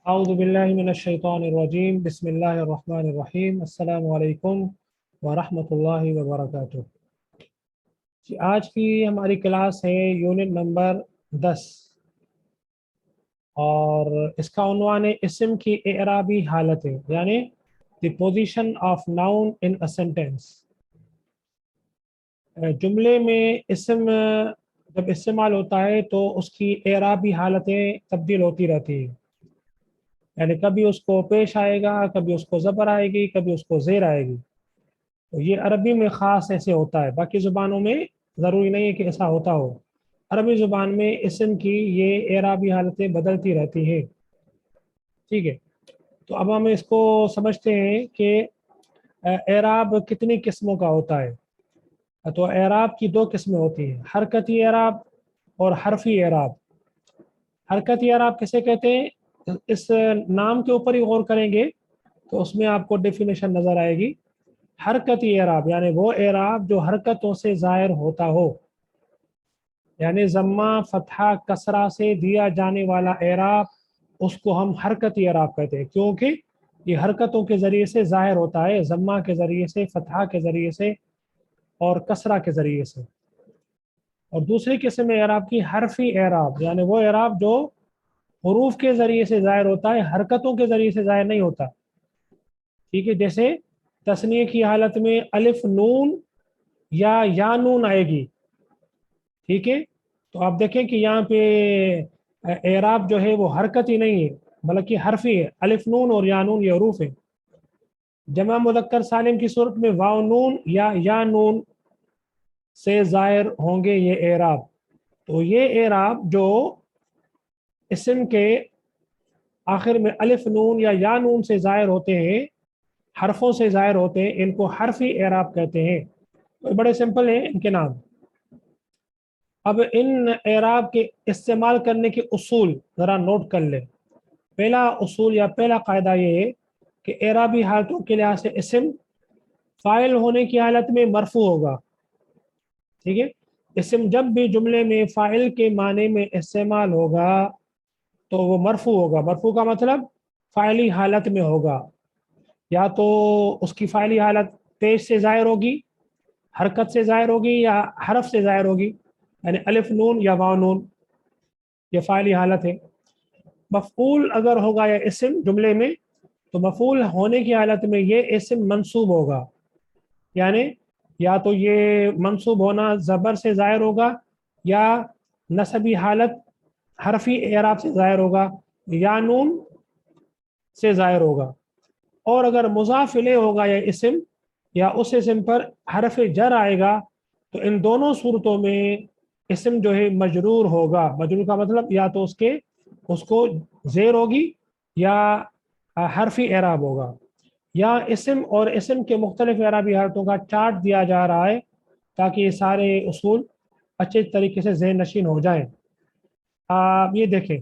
اعوذ باللہ من الشیطان الرجیم بسم اللہ الرحمن الرحیم السلام علیکم ورحمۃ اللہ وبرکاتہ۔ آج کی ہماری کلاس ہے یونٹ نمبر 10 اور اس کا عنوان ہے اسم کی اعرابی حالتیں، یعنی the position of noun in a sentence. جملے میں اسم جب استعمال ہوتا ہے تو اس کی اعرابی حالتیں تبدیل ہوتی رہتی ہیں، یعنی کبھی اس کو پیش آئے گا، کبھی اس کو زبر آئے گی، کبھی اس کو زیر آئے گی۔ تو یہ عربی میں خاص ایسے ہوتا ہے، باقی زبانوں میں ضروری نہیں ہے کہ ایسا ہوتا ہو۔ عربی زبان میں اسم کی یہ اعرابی حالتیں بدلتی رہتی ہیں، ٹھیک ہے۔ تو اب ہم اس کو سمجھتے ہیں کہ اعراب کتنی قسموں کا ہوتا ہے۔ تو اعراب کی 2 قسمیں ہوتی ہیں، حرکتی اعراب اور حرفی اعراب۔ حرکتی اعراب کسے کہتے ہیں؟ اس نام کے اوپر ہی غور کریں گے تو اس میں آپ کو ڈیفینیشن نظر آئے گی۔ حرکتی اعراب یعنی وہ اعراب جو حرکتوں سے ظاہر ہوتا ہو، یعنی ضمہ، فتحہ، کسرہ سے دیا جانے والا اعراب، اس کو ہم حرکتی اعراب کہتے ہیں، کیونکہ یہ حرکتوں کے ذریعے سے ظاہر ہوتا ہے، ضمہ کے ذریعے سے، فتحہ کے ذریعے سے اور کسرہ کے ذریعے سے۔ اور دوسری قسم اعراب کی حرفی اعراب، یعنی وہ اعراب جو حروف کے ذریعے سے ظاہر ہوتا ہے، حرکتوں کے ذریعے سے ظاہر نہیں ہوتا، ٹھیک ہے۔ جیسے تثنیہ کی حالت میں الف نون یا نون آئے گی، ٹھیک ہے۔ تو آپ دیکھیں کہ یہاں پہ اعراب جو ہے وہ حرکت ہی نہیں ہے بلکہ حرفی ہے، الف نون اور یا نون یہ حروف ہیں۔ جمع مذکر سالم کی صورت میں واو نون یا نون سے ظاہر ہوں گے یہ اعراب۔ تو یہ اعراب جو اسم کے آخر میں الف نون یا نون سے ظاہر ہوتے ہیں، حرفوں سے ظاہر ہوتے ہیں، ان کو حرفی اعراب کہتے ہیں۔ تو بڑے سمپل ہیں ان کے نام۔ اب ان اعراب کے استعمال کرنے کے اصول ذرا نوٹ کر لیں۔ پہلا اصول یا پہلا قاعدہ یہ ہے کہ اعرابی حالتوں کے لحاظ سے اسم فاعل ہونے کی حالت میں مرفوع ہوگا، ٹھیک ہے۔ اسم جب بھی جملے میں فاعل کے معنی میں استعمال ہوگا تو وہ مرفوع ہوگا۔ مرفوع کا مطلب فاعلی حالت میں ہوگا، یا تو اس کی فاعلی حالت پیش سے ظاہر ہوگی، حرکت سے ظاہر ہوگی، یا حرف سے ظاہر ہوگی، یعنی الف نون یا واو نون، یہ فاعلی حالت ہے۔ مفعول اگر ہوگا یا اسم جملے میں، تو مفعول ہونے کی حالت میں یہ اسم منصوب ہوگا، یعنی یا تو یہ منصوب ہونا زبر سے ظاہر ہوگا، یا نصبی حالت حرفی اعراب سے ظاہر ہوگا، یا نون سے ظاہر ہوگا۔ اور اگر مضاف الیہ ہوگا یا اسم، یا اس اسم پر حرف جر آئے گا، تو ان دونوں صورتوں میں اسم جو ہے مجرور ہوگا۔ مجرور کا مطلب یا تو اس کو زیر ہوگی یا حرفی اعراب ہوگا۔ یا اسم اور اسم کے مختلف اعرابی حالتوں کا چارٹ دیا جا رہا ہے تاکہ یہ سارے اصول اچھے طریقے سے ذہن نشین ہو جائیں۔ یہ دیکھیں،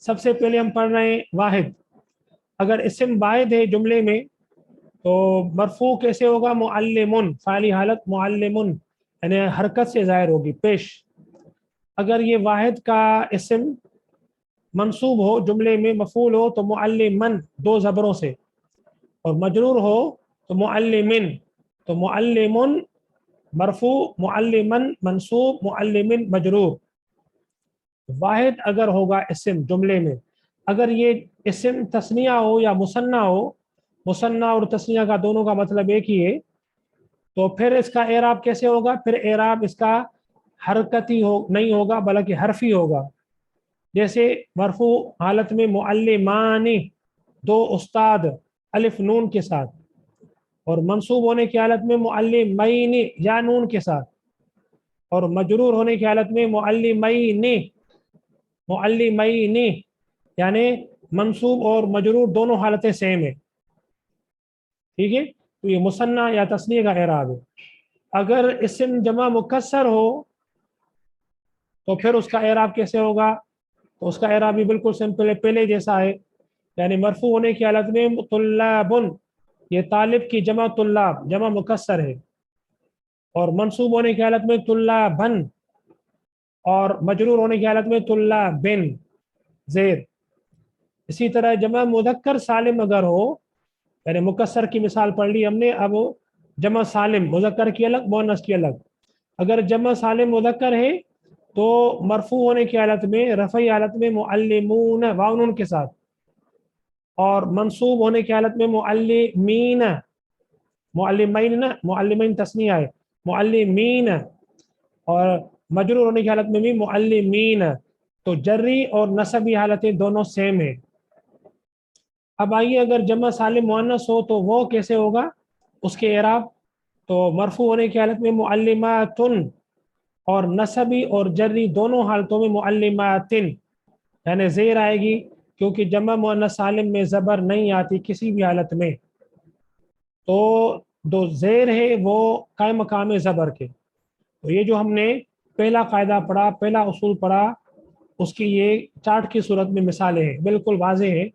سب سے پہلے ہم پڑھ رہے ہیں واحد۔ اگر اسم واحد ہے جملے میں تو مرفوع کیسے ہوگا؟ معلمن، فاعلی حالت معلمن، یعنی حرکت سے ظاہر ہوگی، پیش۔ اگر یہ واحد کا اسم منصوب ہو جملے میں، مفعول ہو تو معلمن 2 زبروں سے، اور مجرور ہو تو معلمن، تو معلمن مرفوع، معلمن منصوب، معلمن مجرور۔ واحد اگر ہوگا اسم جملے میں، اگر یہ اسم تثنیہ ہو یا مثنیٰ ہو، مثنیٰ اور تثنیہ کا دونوں کا مطلب ایک ہی ہے، تو پھر اس کا اعراب کیسے ہوگا؟ پھر اعراب اس کا حرکتی نہیں ہوگا بلکہ حرفی ہوگا۔ جیسے مرفوع حالت میں معلمانی، 2 استاد الف نون کے ساتھ، اور منصوب ہونے کی حالت میں معلمین یا نون کے ساتھ، اور مجرور ہونے کی حالت میں معلمین، یعنی منصوب اور مجرور دونوں حالتیں سیم ہیں، ٹھیک ہے۔ تو یہ مثنیٰ یا تثنیہ کا اعراب ہے۔ اگر اسم جمع مکسر ہو تو پھر اس کا اعراب کیسے ہوگا؟ تو اس کا اعراب بھی بالکل سمپل ہے، پہلے جیسا ہے، یعنی مرفوع ہونے کی حالت میں طلابن، یہ طالب کی جمع طلاب، جمع مکسر ہے، اور منصوب ہونے کی حالت میں طلابن، اور مجرور ہونے کی حالت میں طلابن زیر۔ اسی طرح جمع مذکر سالم اگر ہو، یعنی مکسر کی مثال پڑھ لی ہم نے، اب جمع سالم مذکر کی الگ مؤنث کی الگ، اگر جمع سالم مذکر ہے تو مرفوع ہونے کی حالت میں، رفعی حالت میں معلمون واو نون کے ساتھ، اور منصوب ہونے کی حالت میں معلمین، معلمین نا، معلمین تسنیہ ہے، معلمین، اور مجرور ہونے کی حالت میں بھی معلمین، تو جری اور نصبی حالتیں دونوں سیم ہیں۔ اب آئیے اگر جمع سالم مؤنث ہو تو وہ کیسے ہوگا اس کے اعراب؟ تو مرفوع ہونے کی حالت میں معلماتن، اور نصبی اور جری دونوں حالتوں میں معلماتن، یعنی زیر آئے گی، کیونکہ جمع مؤنث سالم میں زبر نہیں آتی کسی بھی حالت میں، تو جو زیر ہے وہ قائم مقام زبر کے۔ تو یہ جو ہم نے پہلا قاعدہ پڑھا، پہلا اصول پڑھا، اس کی یہ چارٹ کی صورت میں مثالیں ہیں، بالکل واضح ہیں،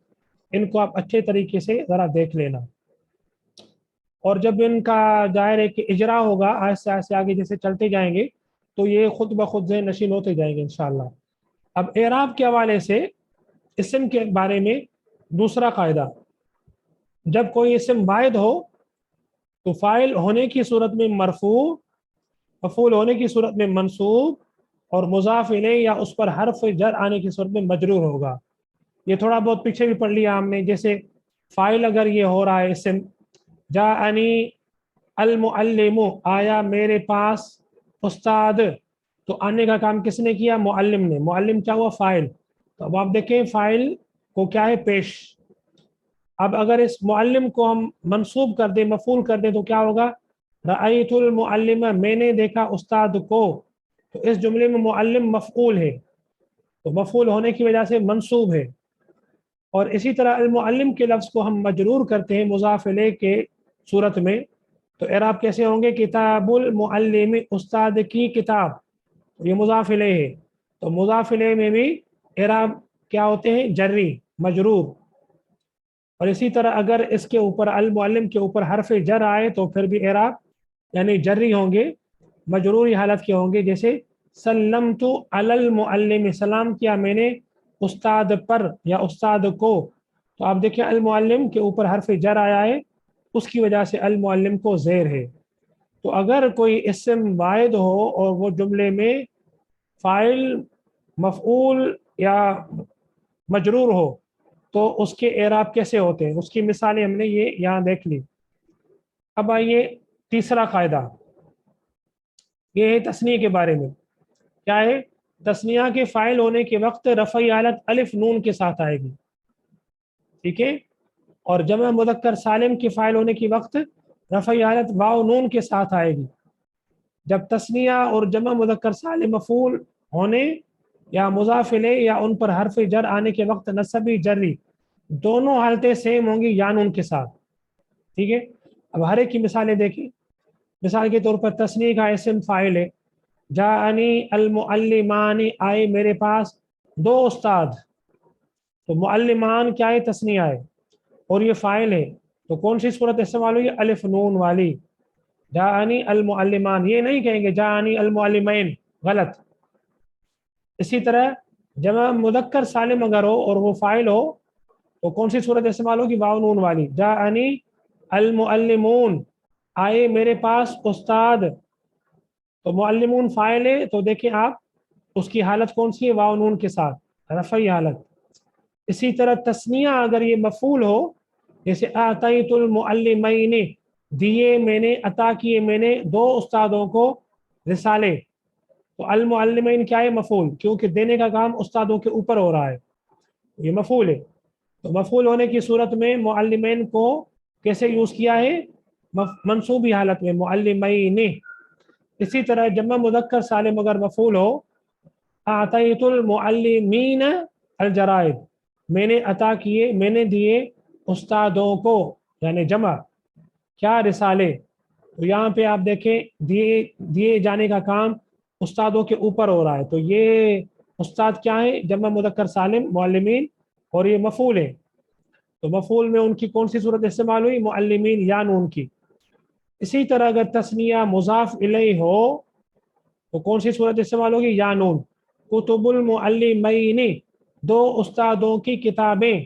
ان کو آپ اچھے طریقے سے ذرا دیکھ لینا، اور جب ان کا ظاہر ہے کہ اجرا ہوگا آہستہ آہستہ آگے جیسے چلتے جائیں گے تو یہ خود بخود ذہن نشین ہوتے جائیں گے انشاءاللہ۔ اب اعراب کے حوالے سے اسم کے بارے میں دوسرا قاعدہ، جب کوئی اسم واحد ہو تو فاعل ہونے کی صورت میں مرفوع، مفعول ہونے کی صورت میں منصوب، اور مضاف الیہ یا اس پر حرف جر آنے کی صورت میں مجرور ہوگا۔ یہ تھوڑا بہت پیچھے بھی پڑھ لیا ہم نے، جیسے فاعل اگر یہ ہو رہا ہے اسم، جاءنی المعلم، آیا میرے پاس استاد، تو آنے کا کام کس نے کیا؟ معلم نے، معلم کیا ہوا؟ فاعل، تو اب آپ دیکھیں فاعل کو کیا ہے؟ پیش۔ اب اگر اس معلم کو ہم منصوب کر دیں، مفعول کر دیں، تو کیا ہوگا؟ رأیت المعلم، میں نے دیکھا استاد کو، تو اس جملے میں معلم مفعول ہے، تو مفعول ہونے کی وجہ سے منصوب ہے۔ اور اسی طرح المعلم کے لفظ کو ہم مجرور کرتے ہیں مضاف الیہ کے صورت میں، تو اعراب کیسے ہوں گے؟ کتاب المعلم، استاد کی کتاب، یہ مضاف الیہ ہے، تو مضاف الیہ میں بھی اعراب کیا ہوتے ہیں؟ جری، مجرور۔ اور اسی طرح اگر اس کے اوپر المعلم کے اوپر حرف جر آئے تو پھر بھی اعراب یعنی جری ہوں گے، مجروری حالت کے ہوں گے، جیسے سلمت علی المعلم، سلام کیا میں نے استاد پر یا استاد کو، تو آپ دیکھیں المعلم کے اوپر حرف جر آیا ہے، اس کی وجہ سے المعلم کو زیر ہے۔ تو اگر کوئی اسم واحد ہو اور وہ جملے میں فاعل، مفعول یا مجرور ہو تو اس کے اعراب کیسے ہوتے ہیں، اس کی مثالیں ہم نے یہ یہاں دیکھ لی۔ اب آئیے تیسرا قاعدہ، یہ ہے تثنیہ کے بارے میں۔ کیا ہے؟ تثنیہ کے فاعل ہونے کے وقت رفعی حالت الف نون کے ساتھ آئے گی، ٹھیک ہے، اور جمع مذکر سالم کے فاعل ہونے کے وقت رفعی حالت واو نون کے ساتھ آئے گی۔ جب تثنیہ اور جمع مذکر سالم مفعول ہونے یا مضاف الیہ یا ان پر حرف جر آنے کے وقت نصبی جری دونوں حالتیں سیم ہوں گی یا نون کے ساتھ، ٹھیک ہے۔ اب ہر ایک کی مثالیں دیکھیں۔ مثال کے طور پر تثنیہ کا اسم فاعل ہے، جاءنی المعلمان، آئے میرے پاس دو استاد، تو معلمان کیا ہے؟ تثنیہ ہے، اور یہ فاعل ہے، تو کون سی صورت استعمال ہوئی؟ الف نون والی، جاءنی المعلمان، یہ نہیں کہیں گے جاءنی المعلمین، غلط۔ اسی طرح جمع مذکر سالم اگر ہو اور وہ فاعل ہو تو کون سی صورت استعمال ہوگی؟ واو نون والی، جاءنی المعلمون، آئے میرے پاس استاد، تو معلمون فاعل ہے، تو دیکھیں آپ اس کی حالت کون سی ہے؟ واو نون کے ساتھ، رفعی حالت۔ اسی طرح تثنیہ اگر یہ مفعول ہو، جیسے اعطیت المعلمین، دیے میں نے، عطا کیے میں نے دو استادوں کو رسالے، تو المعلمین کیا ہے؟ مفعول، کیونکہ دینے کا کام استادوں کے اوپر ہو رہا ہے، یہ مفعول ہے، تو مفعول ہونے کی صورت میں معلمین کو کیسے یوز کیا ہے؟ منصوبی حالت میں، معلمین۔ اسی طرح جمع مذکر سالم اگر مفعول ہو، اعطیت المعلمین الجرائد، میں نے عطا کیے، میں نے دیے استادوں کو، یعنی جمع کیا؟ رسالے، تو یہاں پہ آپ دیکھیں دیے جانے کا کام استادوں کے اوپر ہو رہا ہے، تو یہ استاد کیا ہے؟ جمع مذکر سالم معلمین، اور یہ مفعول ہے، تو مفعول میں ان کی کون سی صورت استعمال ہوئی؟ معلمین یا نون کی۔ اسی طرح اگر تثنیہ مضاف الیہ ہو تو کون سی صورت استعمال ہوگی؟ یا نون، کتب المعلمین، دو استادوں کی کتابیں،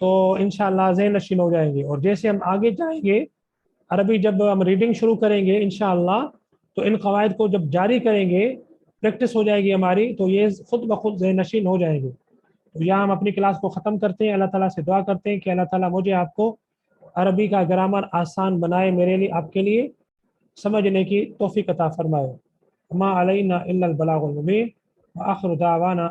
تو انشاءاللہ ذہن نشین ہو جائیں گے. اور جیسے ہم آگے جائیں گے عربی جب ہم ریڈنگ شروع کریں گے انشاءاللہ تو ان قواعد کو جب جاری کریں گے پریکٹس ہو جائے گی ہماری تو یہ خود بخود ذہن نشین ہو جائیں گے. تو یہاں ہم اپنی کلاس کو ختم کرتے ہیں. اللہ تعالیٰ سے دعا کرتے ہیں کہ اللہ تعالیٰ مجھے آپ کو عربی کا گرامر آسان بنائے, میرے لیے آپ کے لیے سمجھنے کی توفیق عطا فرمائے. ما علینا الا البلاغ المبین وآخر دعوانا